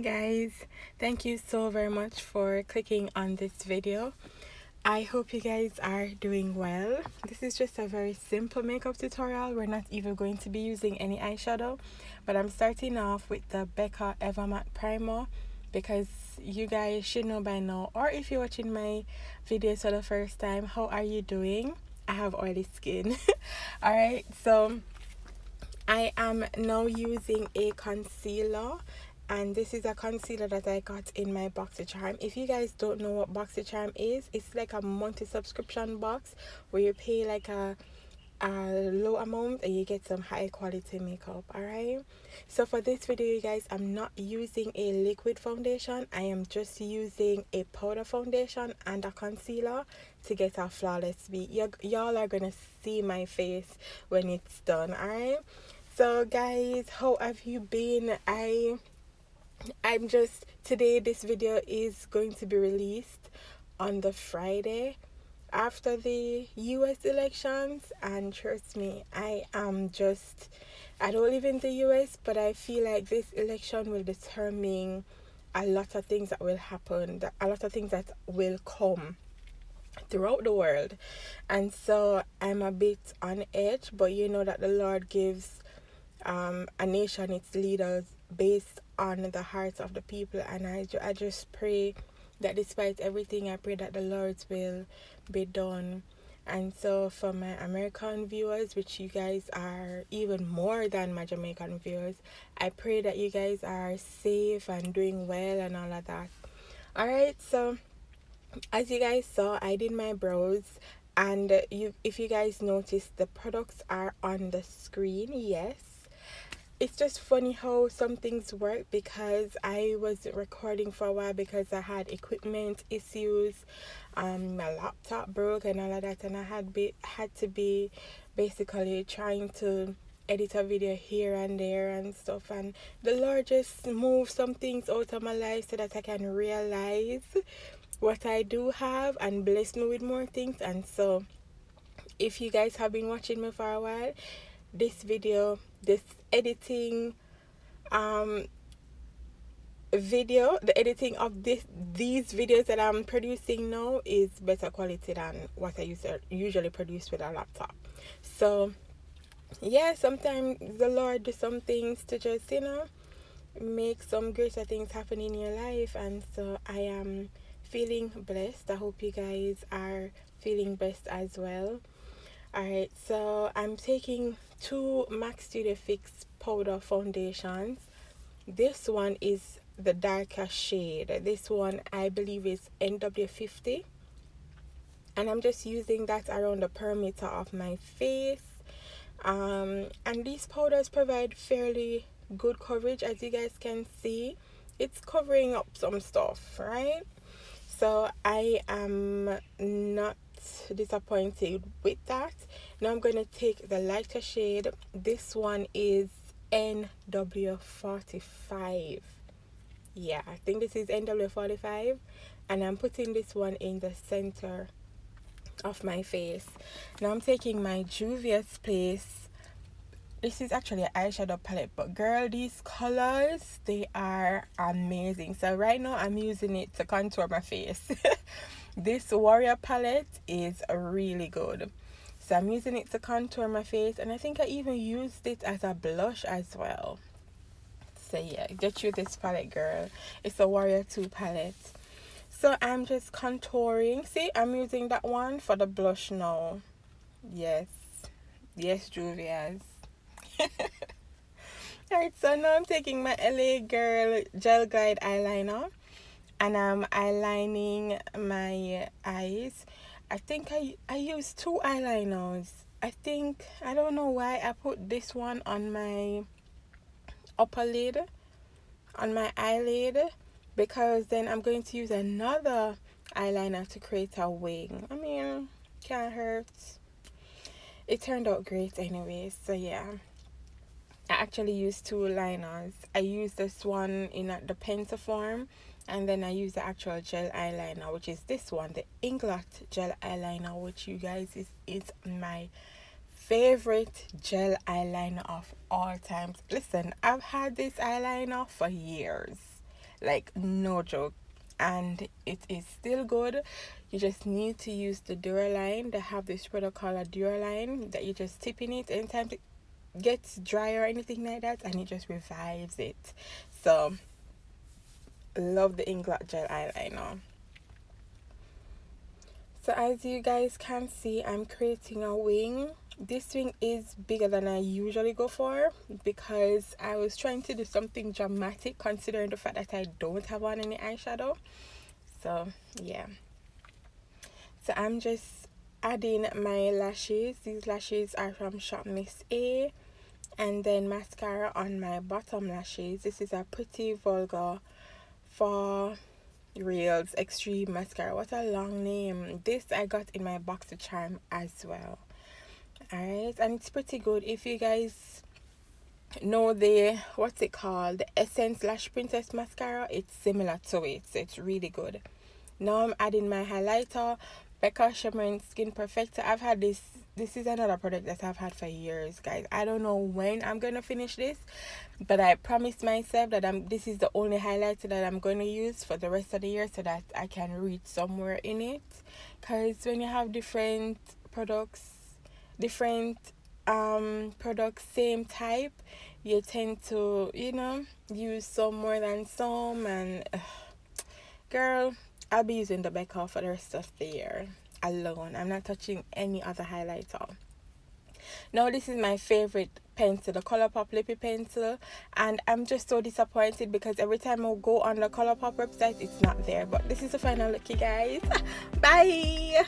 guys, thank you so very much for clicking on this video. I hope you guys are doing well. This is just a very simple makeup tutorial. We're not even going to be using any eyeshadow, but I'm starting off with the Becca Ever Matte Primer because you guys should know by now, or if you're watching my videos for the first time, how are you doing? I have oily skin. Alright, so I am now using a concealer, and this is a concealer that I got in my BoxyCharm. If you guys don't know what BoxyCharm is, it's like a monthly subscription box where you pay like a low amount and you get some high quality makeup. Alright, so for this video, you guys, I'm not using a liquid foundation. I am just using a powder foundation and a concealer to get a flawless beat. Y'all are gonna see my face when it's done. Alright, so guys, how have you been? I'm just, today this video is going to be released on the Friday after the US elections, and trust me, I don't live in the US, but I feel like this election will determine a lot of things that will happen, a lot of things that will come throughout the world. And so I'm a bit on edge, but you know that the Lord gives a nation its leaders based on the hearts of the people, and I just pray that despite everything, I pray that the Lord's will be done. And so for my American viewers, which you guys are even more than my Jamaican viewers, I pray that you guys are safe and doing well and all of that. Alright, so as you guys saw, I did my brows, and if you guys noticed, the products are on the screen. Yes, it's just funny how some things work, because I was recording for a while because I had equipment issues. My laptop broke and all of that, and I had to be basically trying to edit a video here and there and stuff, and the Lord just moved some things out of my life so that I can realize what I do have and bless me with more things. And so if you guys have been watching me for a while, this video, this editing the editing of these videos that I'm producing now is better quality than what I usually produce with a laptop. So yeah, sometimes the Lord do some things to just, make some greater things happen in your life. And so I am feeling blessed. I hope you guys are feeling blessed as well. Alright, so I'm taking two MAC Studio Fix powder foundations. This one is the darker shade. This one I believe is NW50, and I'm just using that around the perimeter of my face. And these powders provide fairly good coverage. As you guys can see, it's covering up some stuff, right? So I am not disappointed with that. Now I'm going to take the lighter shade. This one is NW45. Yeah, I think this is NW45, and I'm putting this one in the center of my face. Now I'm taking my Juvias Place. This is actually an eyeshadow palette, but girl, these colors, they are amazing. So right now I'm using it to contour my face. This Warrior palette is really good. So I'm using it to contour my face, and I think I even used it as a blush as well. So yeah, get you this palette, girl. It's a Warrior 2 palette. So I'm just contouring. See, I'm using that one for the blush now. Yes, Juvias. Alright, so now I'm taking my LA Girl Gel Glide Eyeliner, and I'm eyelining my eyes. I think I used two eyeliners. I don't know why I put this one on my upper lid, on my eyelid, because then I'm going to use another eyeliner to create a wing. I mean, can't hurt. It turned out great anyway. So yeah, I actually used two liners. I used this one in the pencil form, and then I used the actual gel eyeliner, which is this one, the Inglot gel eyeliner, which you guys is my favorite gel eyeliner of all times. Listen, I've had this eyeliner for years. like no joke, and it is still good. You just need to use the Duraline. They have this product called a Duraline that you just tip in it anytime it gets dry or anything like that, and it just revives it. So love the Girl Gel Eyeliner. So as you guys can see, I'm creating a wing. This wing is bigger than I usually go for because I was trying to do something dramatic considering the fact that I don't have on any eyeshadow. So yeah, so I'm just adding my lashes. These lashes are from shop M.A.C, and then mascara on my bottom lashes. This is a pretty Vulgar for Reals Extreme Mascara. What a long name. This I got in my box to charm as well. Alright, and it's pretty good. If you guys know the, what's it called, the Essence Lash Princess Mascara, it's similar to it, so it's really good. Now I'm adding my highlighter, Becca Shimmering Skin Perfector. I've had this is another product that I've had for years, guys. I don't know when I'm gonna finish this, but I promised myself that this is the only highlighter that I'm going to use for the rest of the year so that I can reach somewhere in it. Because when you have different products, same type, you tend to, you know, use some more than some, and girl, I'll be using the Becca for the rest of the year alone. I'm not touching any other highlighter. Now this is my favorite pencil, the Colourpop Lippie pencil, and I'm just so disappointed because every time I go on the Colourpop website it's not there. But this is the final look, you guys. Bye.